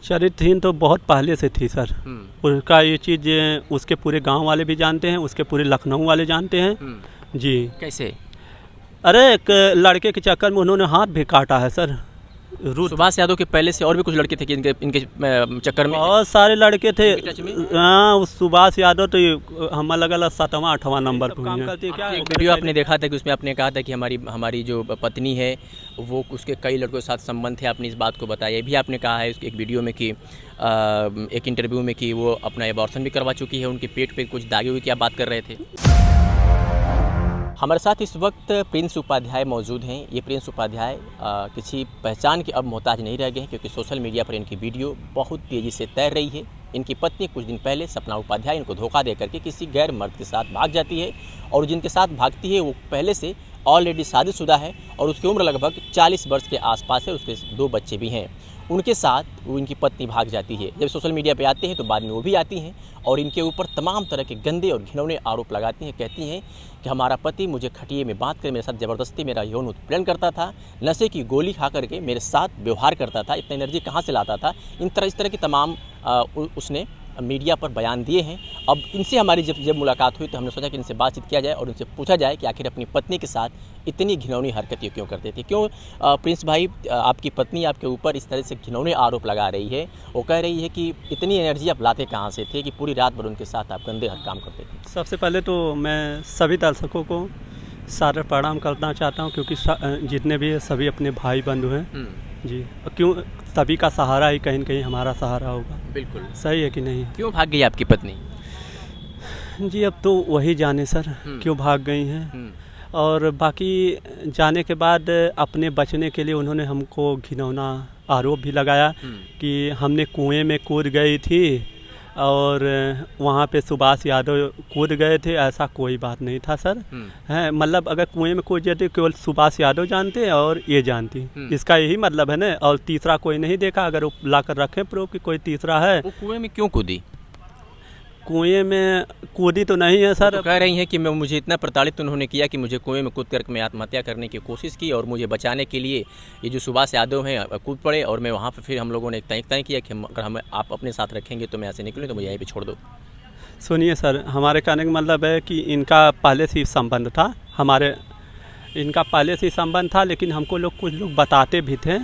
चरित्रहीन तो बहुत पहले से थी सर। उसका ये चीज़ उसके पूरे गांव वाले भी जानते हैं, उसके पूरे लखनऊ वाले जानते हैं जी। कैसे? अरे एक लड़के के चक्कर में उन्होंने हाथ भी काटा है सर। सुभाष यादव के पहले से और भी कुछ लड़के थे कि इनके चक्कर में? बहुत सारे लड़के थे। हाँ, उस सुभाष यादव तो हम अलग अलग 7वां 8वां नंबर पर काम करते हैं। क्या एक वीडियो आपने देखा था कि उसमें आपने कहा था कि हमारी जो पत्नी है वो उसके कई लड़कों के साथ संबंध थे, आपने इस बात को बताया। ये भी आपने कहा है एक वीडियो में कि एक इंटरव्यू में कि वो अपना एबॉर्शन भी करवा चुकी है, उनके पेट पे कुछ दागे हुए की आप बात कर रहे थे। हमारे साथ इस वक्त प्रिंस उपाध्याय मौजूद हैं। ये प्रिंस उपाध्याय किसी पहचान के अब मोहताज नहीं रह गए हैं, क्योंकि सोशल मीडिया पर इनकी वीडियो बहुत तेज़ी से तैर रही है। इनकी पत्नी कुछ दिन पहले सपना उपाध्याय इनको धोखा दे करके किसी गैर मर्द के साथ भाग जाती है, और जिनके साथ भागती है वो पहले से ऑलरेडी शादीशुदा है और उसकी उम्र लगभग 40 वर्ष के आसपास है। उसके 2 बच्चे भी हैं। उनके साथ वो इनकी पत्नी भाग जाती है। जब सोशल मीडिया पे आते हैं तो बाद में वो भी आती हैं और इनके ऊपर तमाम तरह के गंदे और घिनौने आरोप लगाती हैं। कहती हैं कि हमारा पति मुझे खटिए में बांध कर मेरे साथ ज़बरदस्ती मेरा यौन उत्पीड़न करता था, नशे की गोली खा करके मेरे साथ व्यवहार करता था, इतना एनर्जी कहाँ से लाता था। इस तरह की तमाम उसने मीडिया पर बयान दिए हैं। अब इनसे हमारी जब मुलाकात हुई तो हमने सोचा कि इनसे बातचीत किया जाए और उनसे पूछा जाए कि आखिर अपनी पत्नी के साथ इतनी घिनौनी हरकतें क्यों करते थे। क्यों प्रिंस भाई, आपकी पत्नी आपके ऊपर इस तरह से घिनौने आरोप लगा रही है। वो कह रही है कि इतनी एनर्जी आप लाते कहाँ से थे कि पूरी रात भर उनके साथ आप गंदे काम करते थे। सबसे पहले तो मैं सभी दर्शकों को सादर प्रणाम करना चाहता हूँ, क्योंकि जितने भी सभी अपने भाई बंधु हैं जी। क्यों सभी का सहारा ही कहीं न कहीं हमारा सहारा होगा। बिल्कुल सही है कि नहीं? क्यों भाग गई आपकी पत्नी? जी अब तो वही जाने सर क्यों भाग गई हैं। और बाकी जाने के बाद अपने बचने के लिए उन्होंने हमको घिनौना आरोप भी लगाया कि हमने कुएं में कूद गई थी और वहाँ पे सुभाष यादव कूद गए थे। ऐसा कोई बात नहीं था सर। है मतलब अगर कुएं में कूद जाते केवल सुभाष यादव जानते हैं और ये जानती, इसका यही मतलब है ना। और तीसरा कोई नहीं देखा। अगर वो ला कर रखें प्रूफ कि कोई तीसरा है। वो कुएं में क्यों कूदी? कुएं में कूदी तो नहीं है सर। तो कह रही हैं कि मुझे इतना प्रताड़ित उन्होंने किया कि मुझे कुएं में कूद कर मैं आत्महत्या करने की कोशिश की और मुझे बचाने के लिए ये जो सुभाष यादव हैं कूद पड़े और मैं वहाँ पर फिर हम लोगों ने तय किया कि अगर आप अपने साथ रखेंगे तो मैं ऐसे निकलूँ तो मुझे यहीं पर छोड़ दो। सुनिए सर, हमारे कहने का मतलब है कि इनका पहले से ही संबंध था। इनका पहले से ही संबंध था, लेकिन हमको कुछ लोग बताते भी थे।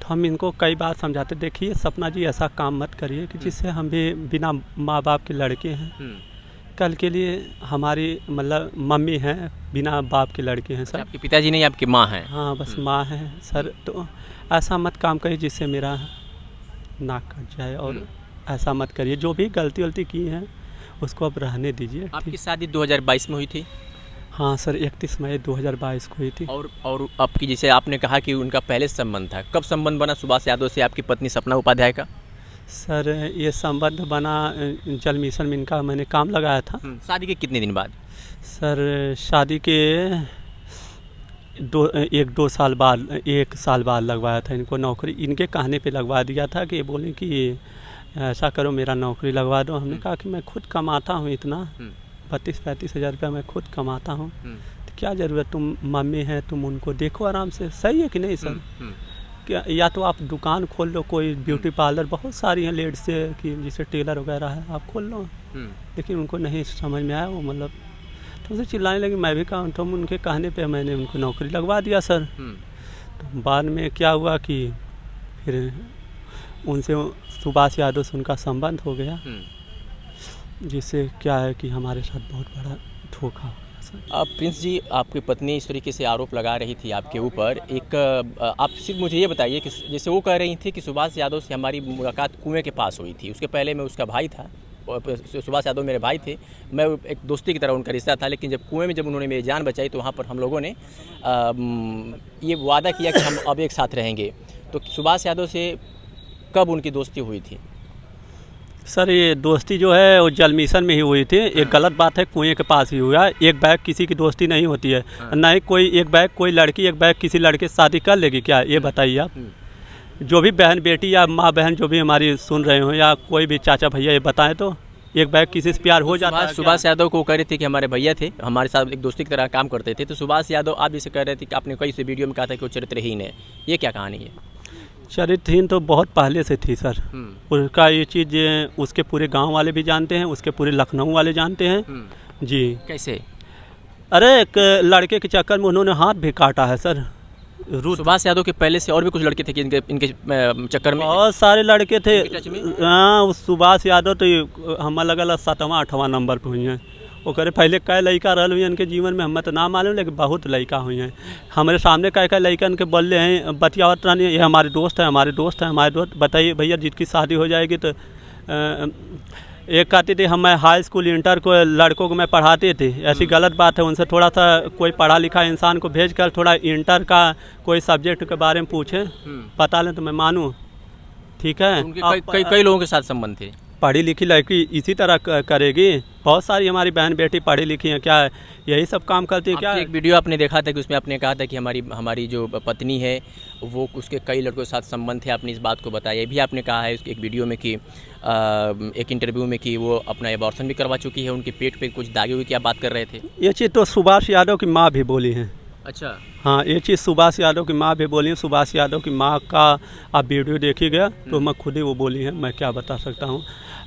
तो हम इनको कई बार समझाते, देखिए सपना जी ऐसा काम मत करिए कि जिससे हम भी बिना माँ बाप के लड़के हैं, कल के लिए हमारी मतलब मम्मी हैं, बिना बाप के लड़के हैं सर। आपके पिताजी नहीं, आपकी माँ हैं? हाँ बस माँ है सर। तो ऐसा मत काम करिए जिससे मेरा नाक कट जाए, और ऐसा मत करिए। जो भी गलती की है उसको अब रहने दीजिए। आपकी शादी 2022 में हुई थी? हाँ सर, 31 मई 2022 को हुई थी। और आपकी, जैसे आपने कहा कि उनका पहले संबंध था, कब संबंध बना सुभाष यादव से आपकी पत्नी सपना उपाध्याय का? सर ये संबंध बना जल मिशन में इनका मैंने काम लगाया था। शादी के कितने दिन बाद? सर शादी के 1 साल बाद लगवाया था इनको नौकरी। इनके कहने पे लगवा दिया था कि बोले कि ऐसा करो मेरा नौकरी लगवा दो। हमने कहा कि मैं खुद कमाता हूँ इतना 32-35 हज़ार रुपया मैं खुद कमाता हूँ, तो क्या ज़रूरत, तुम मम्मी हैं, तुम उनको देखो आराम से। सही है कि नहीं सर? क्या या तो आप दुकान खोल लो, कोई ब्यूटी पार्लर बहुत सारी हैं लेडीज से कि जैसे टेलर वगैरह है, आप खोल लो। लेकिन उनको नहीं समझ में आया। वो मतलब तो उनसे चिल्लाने लगी। मैं भी कहा, तो उनके कहने पे मैंने उनको नौकरी लगवा दिया सर। तो बाद में क्या हुआ कि फिर उनसे सुभाष यादव से उनका संबंध हो गया, जिससे क्या है कि हमारे साथ बहुत बड़ा धोखा हो गया सर। अब प्रिंस जी, आपकी पत्नी इस तरीके से आरोप लगा रही थी आपके ऊपर। आप सिर्फ मुझे ये बताइए कि जैसे वो कह रही थी कि सुभाष यादव से हमारी मुलाकात कुएं के पास हुई थी, उसके पहले मैं उसका भाई था, सुभाष यादव मेरे भाई थे, मैं एक दोस्ती की तरह उनका रिश्ता था। लेकिन जब कुएं में जब उन्होंने मेरी जान बचाई तो वहाँ पर हम लोगों ने ये वादा किया कि हम अब एक साथ रहेंगे। तो सुभाष यादव से कब उनकी दोस्ती हुई थी? सर ये दोस्ती जो है वो जल मिशन में ही हुई थी। एक गलत बात है, कुएं के पास ही हुआ। एक बैग किसी की दोस्ती नहीं होती है। ना ही कोई लड़की एक बैग किसी लड़के से शादी कर लेगी क्या? ये बताइए आप। जो भी बहन बेटी या माँ बहन जो भी हमारी सुन रहे हो, या कोई भी चाचा भैया, ये बताएं तो एक बैग किसी से प्यार हो जाता है? सुभाष यादव को कह रहे थे कि हमारे भैया थे, हमारे साथ एक दोस्ती की तरह काम करते थे। तो सुभाष यादव आप जैसे कह रहे थे कि आपने कई से वीडियो में कहा था कि वो चरित्रहीन है, ये क्या कहानी है? चरित्रहीन तो बहुत पहले से थी सर। उसका ये चीज़ उसके पूरे गांव वाले भी जानते हैं, उसके पूरे लखनऊ वाले जानते हैं जी। कैसे? अरे एक लड़के के चक्कर में उन्होंने हाथ भी काटा है सर। सुभाष यादव के पहले से और भी कुछ लड़के थे कि इनके चक्कर में? बहुत सारे लड़के थे। हाँ, हाँ, उस सुभाष यादव तो हम अलग 7वां 8वां नंबर पे हुई हैं। वो करे पहले कई लड़का रह हुई इनके जीवन में, हमें तो ना मालूम, लेकिन बहुत लड़का हुई हैं हमारे सामने। कई लड़का इनके बोले हैं बतियावत रानी, ये हमारे दोस्त हैं, हमारे दोस्त हैं, हमारे दोस्त। बताइए भैया, जिसकी शादी हो जाएगी तो एक कहती थी हम हाई स्कूल इंटर को लड़कों को मैं पढ़ाते थे, ऐसी गलत बात है। उनसे थोड़ा सा कोई पढ़ा लिखा इंसान को भेजकर थोड़ा इंटर का कोई सब्जेक्ट के बारे में पूछे, बता लें तो मैं मानूँ, ठीक है। उनके कई लोगों के साथ संबंध थे। पढ़ी लिखी लड़की इसी तरह करेगी? बहुत सारी हमारी बहन बेटी पढ़ी लिखी हैं, क्या यही सब काम करती है क्या? एक वीडियो आपने देखा था कि उसमें आपने कहा था कि हमारी जो पत्नी है वो उसके कई लड़कों के साथ संबंध थे, आपने इस बात को बताया। ये भी आपने कहा है एक वीडियो में कि एक इंटरव्यू में कि वो अपना एबॉर्शन भी करवा चुकी है, उनके पेट पे कुछ दागे हुए की आप बात कर रहे थे। ये चीज़ तो सुभाष यादव की माँ भी बोली है। अच्छा। हाँ, ये चीज़ सुभाष यादव की माँ भी बोली है। सुभाष यादव की माँ का आप वीडियो देखी गया तो मैं खुद ही वो बोली है, मैं क्या बता सकता हूँ।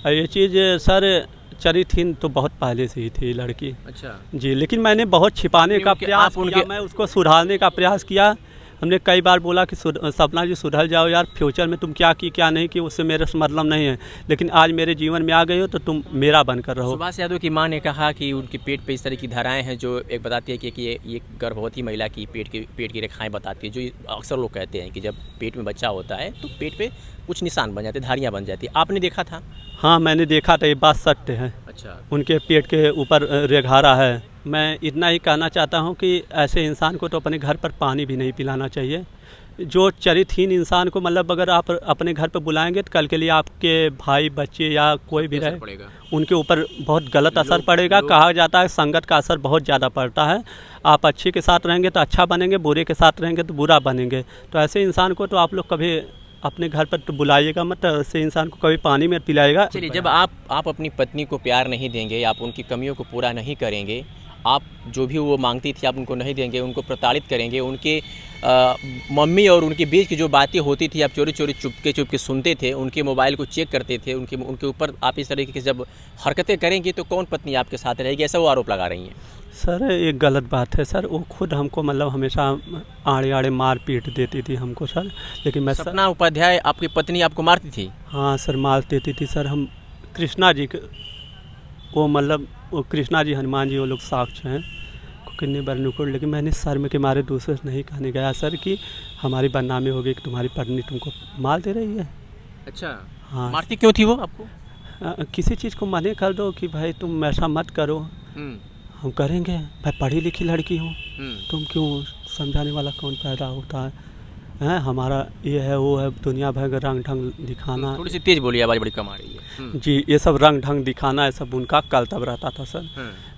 ये चीज़ सर चरित्रहीन तो बहुत पहले से ही थी लड़की। अच्छा जी, लेकिन मैंने बहुत छिपाने का प्रयास किया, मैं उसको सुधारने का प्रयास किया। हमने कई बार बोला कि सपना जी सुधर जाओ यार, फ्यूचर में तुम क्या की क्या नहीं की उससे मेरे से मतलब नहीं है, लेकिन आज मेरे जीवन में आ गए हो तो तुम मेरा बनकर रहो। सुभाष यादव की मां ने कहा कि उनके पेट पे इस तरह की धाराएं हैं जो एक बताती है कि ये गर्भवती महिला की पेट की रेखाएं बताती है, जो अक्सर लोग कहते हैं कि जब पेट में बच्चा होता है तो पेट पे कुछ निशान बन जाते, धारियाँ बन जाती। आपने देखा था? हाँ, मैंने देखा था, ये बात सत्य है। अच्छा। उनके पेट के ऊपर रेघारा है। मैं इतना ही कहना चाहता हूँ कि ऐसे इंसान को तो अपने घर पर पानी भी नहीं पिलाना चाहिए। जो चरित्रहीन इंसान को मतलब अगर आप अपने घर पर बुलाएंगे तो कल के लिए आपके भाई बच्चे या कोई भी रहे उनके ऊपर बहुत गलत असर पड़ेगा। कहा जाता है संगत का असर बहुत ज़्यादा पड़ता है। आप अच्छे के साथ रहेंगे तो अच्छा बनेंगे, बुरे के साथ रहेंगे तो बुरा बनेंगे। तो ऐसे इंसान को तो आप लोग कभी अपने घर पर तो बुलाइएगा मत, ऐसे इंसान को कभी पानी में पिलाएगा। चलिए, जब आप अपनी पत्नी को प्यार नहीं देंगे, आप उनकी कमियों को पूरा नहीं करेंगे, आप जो भी वो मांगती थी आप उनको नहीं देंगे, उनको प्रताड़ित करेंगे, उनके मम्मी और उनके बीच की जो बातें होती थी आप चोरी चोरी चुपके सुनते थे, उनके मोबाइल को चेक करते थे, उनके ऊपर आप इस तरीके की जब हरकतें करेंगे तो कौन पत्नी आपके साथ रहेगी, ऐसा वो आरोप लगा रही हैं। सर ये गलत बात है सर, वो खुद हमको मतलब हमेशा आड़े आड़े मार पीट देती थी हमको सर। लेकिन मैं सपना उपाध्याय आपकी पत्नी आपको मारती थी? हाँ सर, मार देती थी सर। हम कृष्णा जी वो मतलब वो कृष्णा जी हनुमान जी वो लोग साक्ष्य हैं कितने बार नुकुड़, लेकिन मैंने शर्म के मारे दूसरे से नहीं कहने गया सर कि हमारी बदनामी हो गई कि तुम्हारी पत्नी तुमको मार दे रही है। अच्छा। हाँ। मारती क्यों थी वो आपको? किसी चीज़ को मना कर दो कि भाई तुम ऐसा मत करो, हम करेंगे, भाई पढ़ी लिखी लड़की हो, तुम क्यों, समझाने वाला कौन पैदा होता है, हमारा ये है वो है, दुनिया भर का रंग ढंग दिखाना। थोड़ी सी तेज बोलिए, आवाज़ बड़ी कम आ रही है। जी, ये सब रंग ढंग दिखाना, ये सब उनका कर्तव्य रहता था सर।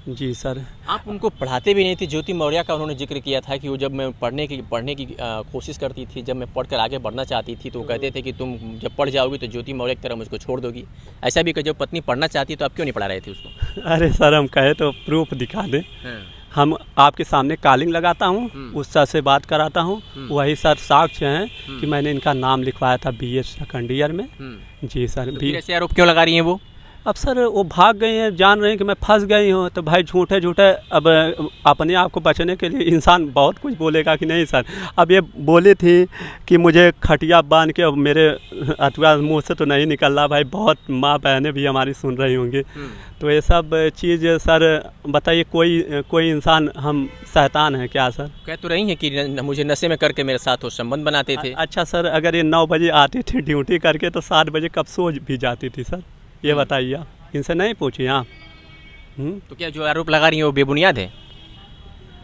जी सर। आप उनको पढ़ाते भी नहीं थे? ज्योति मौर्य का उन्होंने जिक्र किया था कि वो जब मैं पढ़ने की कोशिश करती थी, जब मैं पढ़कर आगे बढ़ना चाहती थी तो वो कहते थे कि तुम जब पढ़ जाओगी तो ज्योति मौर्य की तरह मुझको छोड़ दोगी। ऐसा भी कि जब पत्नी पढ़ना चाहती है तो आप क्यों नहीं पढ़ा रहे थे उसको? अरे सर, हम कहे तो प्रूफ दिखा दें। हम आपके सामने कॉलिंग लगाता हूँ, उस सर से बात कराता हूँ, वही सर साक्ष्य हैं कि मैंने इनका नाम लिखवाया था BA सेकंड ईयर में। जी सर। तो ऐसे आरोप क्यों लगा रही हैं वो? अब सर वो भाग गई हैं, जान रहे हैं कि मैं फंस गई हूँ, तो भाई झूठे अब अपने आप को बचने के लिए इंसान बहुत कुछ बोलेगा कि नहीं सर। अब ये बोली थी कि मुझे खटिया बांध के, अब मेरे अथवा मुँह से तो नहीं निकल रहा भाई, बहुत माँ बहनें भी हमारी सुन रही होंगी। तो ये सब चीज़ सर बताइए, कोई इंसान हम शैतान है क्या सर? कह तो रही हैं कि मुझे नशे में करके मेरे साथ वो संबंध बनाते थे। अच्छा सर, अगर ये 9 बजे आती थी ड्यूटी करके तो 7 बजे कब सो भी जाती थी सर, ये बताइए आप, इनसे नहीं पूछिए आप। तो क्या जो आरोप लगा रही हैं वो बेबुनियाद है?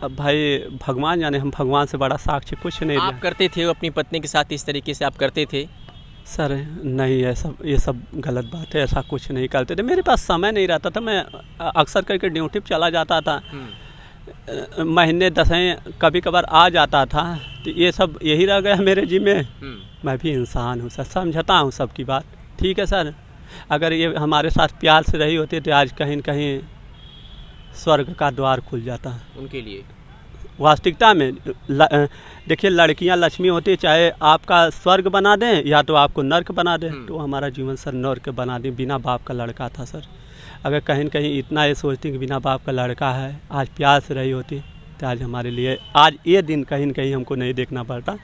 अब भाई भगवान जाने, हम भगवान से बड़ा साक्ष्य कुछ नहीं। आप करते थे अपनी पत्नी के साथ इस तरीके से आप करते थे? सर नहीं, ये सब गलत बात है, ऐसा कुछ नहीं करते थे। मेरे पास समय नहीं रहता था, मैं अक्सर करके ड्यूटी पर चला जाता था, महीने 10 कभी कभार आ जाता था, तो ये सब यही रह गया मेरे जी में। मैं भी इंसान हूँ सर, समझता हूँ सबकी बात, ठीक है सर। अगर ये हमारे साथ प्यार से रही होती तो आज कहीं न कहीं स्वर्ग का द्वार खुल जाता उनके लिए। वास्तविकता में देखिए, लड़कियां लक्ष्मी होती है, चाहे आपका स्वर्ग बना दें या तो आपको नर्क बना दें। तो हमारा जीवन सर नर्क बना दें। बिना बाप का लड़का था सर। अगर कहीं न कहीं इतना ये सोचती कि बिना बाप का लड़का है, आज प्यार से रही होती, तो आज हमारे लिए आज ये दिन कहीं न कहीं हमको नहीं देखना पड़ता।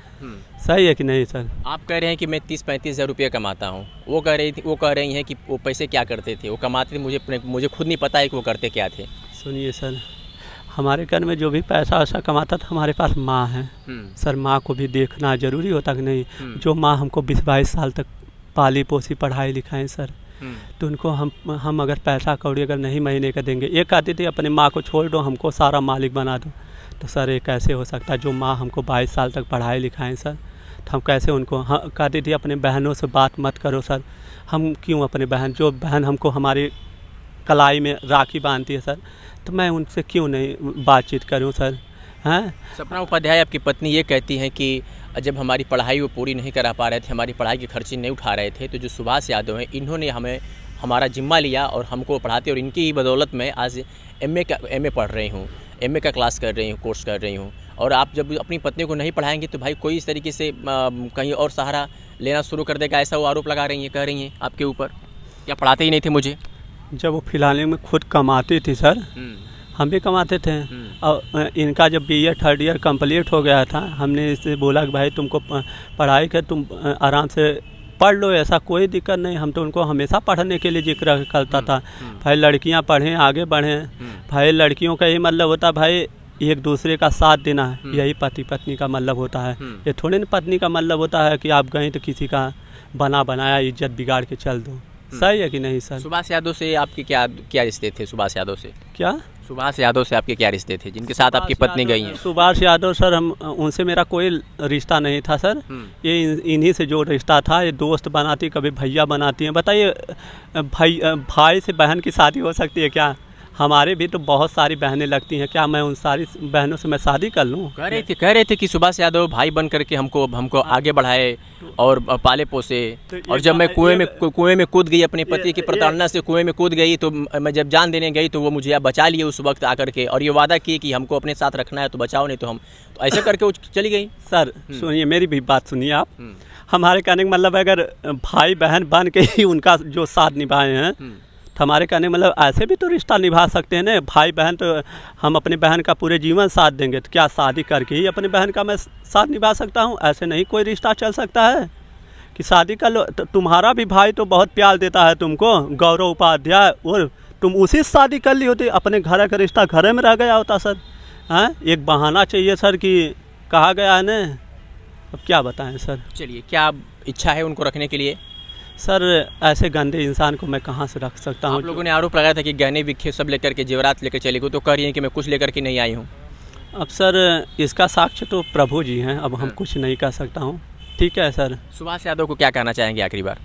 सही है कि नहीं सर? आप कह रहे हैं कि मैं 30-35 हज़ार रुपये कमाता हूँ, वो कह रही हैं कि वो पैसे क्या करते थे, वो कमाते थे, मुझे खुद नहीं पता है कि वो करते क्या थे। सुनिए सर, हमारे घर में जो भी पैसा वैसा कमाता था, हमारे पास माँ है सर। माँ को भी देखना ज़रूरी होता कि नहीं? जो माँ हमको 20-22 साल तक पाली पोसी पढ़ाई लिखाएं सर, तो उनको हम अगर पैसा कौड़ी अगर नहीं महीने का देंगे, ये कहती थी अपने माँ को छोड़ दो, हमको सारा मालिक बना दो। तो सर ये कैसे हो सकता है? जो माँ हमको 22 साल तक पढ़ाई लिखाएं सर, तो हम कैसे उनको कहती थी अपने बहनों से बात मत करो सर। हम क्यों अपने जो बहन हमको हमारी कलाई में राखी बांधती है सर, तो मैं उनसे क्यों नहीं बातचीत करूं सर? हैं? सपना उपाध्याय आपकी पत्नी ये कहती हैं कि जब हमारी पढ़ाई वो पूरी नहीं करा पा रहे थे, हमारी पढ़ाई के खर्चे नहीं उठा रहे थे, तो जो सुभाष यादव हैं इन्होंने हमारा जिम्मा लिया और हमको पढ़ाते, और इनकी ही बदौलत मैं आज एमए पढ़ रही हूँ, एमए का क्लास कर रही हूँ, कोर्स कर रही हूँ। और आप जब अपनी पत्नी को नहीं पढ़ाएंगे तो भाई कोई इस तरीके से कहीं और सहारा लेना शुरू कर देगा, ऐसा वो आरोप लगा रही हैं, कह रही हैं आपके ऊपर। क्या पढ़ाते ही नहीं थे मुझे? जब वो फिलहाल में खुद कमाती थी सर, हम भी कमाते थे। और इनका जब BA 3rd ईयर कंप्लीट हो गया था, हमने इससे बोला कि भाई तुमको पढ़ाई कर, तुम आराम से पढ़ लो, ऐसा कोई दिक्कत नहीं। हम तो उनको हमेशा पढ़ने के लिए जिक्र करता था, भाई लड़कियां पढ़ें, आगे बढ़ें। भाई लड़कियों का यही मतलब होता है भाई एक दूसरे का साथ देना है, यही पति पत्नी का मतलब होता है। ये थोड़ी ना पत्नी का मतलब होता है कि आप गए तो किसी का बना बनाया इज्जत बिगाड़ के चल दो। सही है कि नहीं सर? सुभाष यादव से आपके क्या रिश्ते थे? सुभाष यादव से सुभाष यादव से आपके क्या रिश्ते थे जिनके साथ आपकी पत्नी गई हैं? सुभाष यादव सर, हम उनसे मेरा कोई रिश्ता नहीं था सर। ये इन्हीं से जो रिश्ता था, ये दोस्त बनाती, कभी भैया बनाती हैं। बताइए भाई से बहन की शादी हो सकती है क्या? हमारे भी तो बहुत सारी बहनें लगती हैं, क्या मैं उन सारी बहनों से मैं शादी कर लूँ? कह रहे थे कि सुभाष यादव भाई बन करके हमको आगे बढ़ाए और पाले पोसे। और जब मैं कुएं में कूद गई, अपने पति की प्रताड़ना से कुएं में कूद गई, तो मैं जब जान देने गई तो वो मुझे बचा लिए उस वक्त आकर के, और ये वादा किए कि हमको अपने साथ रखना है तो बचाओ, नहीं तो हम, तो ऐसे करके वो चली गई। सर सुनिए, मेरी भी बात सुनिए आप। हमारे कहने का मतलब है अगर भाई बहन बन के ही उनका जो साथ निभाए हैं, हमारे कहने मतलब ऐसे भी तो रिश्ता निभा सकते हैं ना। भाई बहन तो हम अपने बहन का पूरे जीवन साथ देंगे, तो क्या शादी करके ही अपने बहन का मैं साथ निभा सकता हूँ? ऐसे नहीं कोई रिश्ता चल सकता है कि शादी कर लो। तो तुम्हारा भी भाई तो बहुत प्यार देता है तुमको, गौरव उपाध्याय, और तुम उसी से शादी कर ली होती, अपने घर का रिश्ता घर में रह गया होता सर। हैं? एक बहाना चाहिए सर कि कहा गया है ना, अब क्या बताएं सर। चलिए, क्या इच्छा है उनको रखने के लिए? सर ऐसे गंदे इंसान को मैं कहाँ से रख सकता हूँ? आप लोगों ने आरोप लगाया था कि गहने विखे सब लेकर के, जेवरात लेकर चली गई, तो कह रही हैं कि मैं कुछ लेकर के नहीं आई हूँ। अब सर इसका साक्ष्य तो प्रभु जी हैं, अब हम कुछ नहीं कर सकता हूँ। ठीक है सर। सुभाष यादव को क्या कहना चाहेंगे आखिरी बार?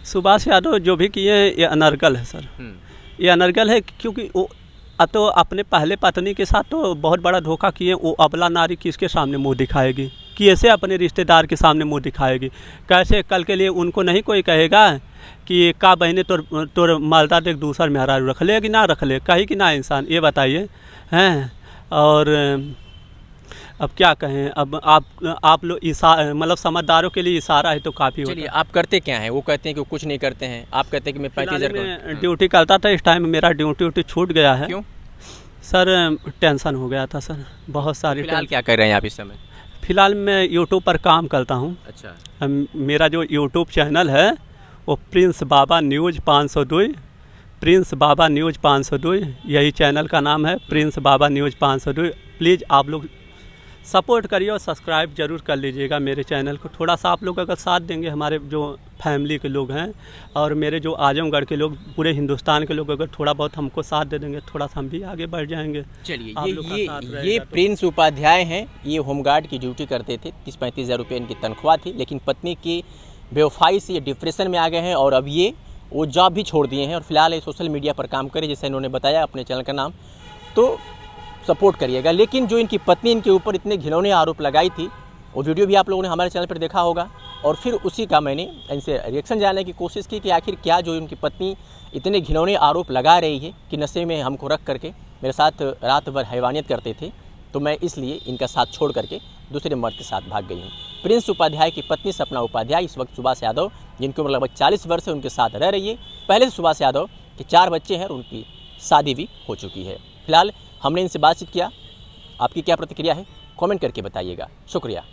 सुभाष यादव जो भी किए ये अनर्गल है सर। ये अनर्गल है क्योंकि वो तो अपने पहले पत्नी के साथ तो बहुत बड़ा धोखा किए। वो अबला नारी किसके सामने मुंह दिखाएगी? कैसे अपने रिश्तेदार के सामने मुंह दिखाएगी? कैसे कल के लिए उनको नहीं कोई कहेगा कि का बहने तोर मालदा देख दूसर मेहरारू रख ले कि ना रख ले, कही कि ना इंसान, ये बताइए हैं। और अब क्या कहें, अब आप लोग मतलब समझदारों के लिए इशारा है तो काफ़ी होता है। चलिए, आप करते क्या हैं? वो कहते हैं कि वो कुछ नहीं करते हैं, आप कहते हैं कि मैं 35,000 ड्यूटी करता था। इस टाइम मेरा ड्यूटी छूट गया है। क्यों सर? टेंशन हो गया था सर, बहुत सारी। फिलहाल क्या कर रहे हैं आप इस समय? फिलहाल मैं यूट्यूब पर काम करता हूँ। अच्छा। मेरा जो यूट्यूब चैनल है वो प्रिंस बाबा न्यूज़ 502, प्रिंस बाबा न्यूज़ 502, यही चैनल का नाम है, प्रिंस बाबा न्यूज़ 502। प्लीज़ आप लोग सपोर्ट करिए और सब्सक्राइब ज़रूर कर लीजिएगा मेरे चैनल को। थोड़ा सा आप लोग अगर साथ देंगे, हमारे जो फैमिली के लोग हैं और मेरे जो आजमगढ़ के लोग, पूरे हिंदुस्तान के लोग अगर थोड़ा बहुत हमको साथ दे देंगे, थोड़ा सा हम भी आगे बढ़ जाएंगे। चलिए, ये प्रिंस उपाध्याय हैं। ये होमगार्ड की ड्यूटी करते थे, 30-35 हज़ार रुपये इनकी तनख्वाह थी, लेकिन पत्नी की बेवफाई से ये डिप्रेशन में आ गए हैं और अब ये वो जॉब भी छोड़ दिए हैं और फिलहाल ये सोशल मीडिया पर काम करें, जैसे इन्होंने बताया अपने चैनल का नाम, तो सपोर्ट करिएगा। लेकिन जो इनकी पत्नी इनके ऊपर इतने घिनौने आरोप लगाई थी, वो वीडियो भी आप लोगों ने हमारे चैनल पर देखा होगा, और फिर उसी का मैंने इनसे रिएक्शन जानने की कोशिश की कि आखिर क्या जो इनकी पत्नी इतने घिनौने आरोप लगा रही है कि नशे में हमको रख करके मेरे साथ रात भर हैवानियत करते थे, तो मैं इसलिए इनका साथ छोड़ करके दूसरे मर्द के साथ भाग गई हूँ। प्रिंस उपाध्याय की पत्नी सपना उपाध्याय इस वक्त सुभाष यादव, जिनकी उम्र लगभग 40 वर्ष है, उनके साथ रह रही है। पहले से सुभाष यादव के 4 बच्चे हैं और उनकी शादी भी हो चुकी है। फिलहाल हमने इनसे बातचीत किया। आपकी क्या प्रतिक्रिया है, कमेंट करके बताइएगा। शुक्रिया।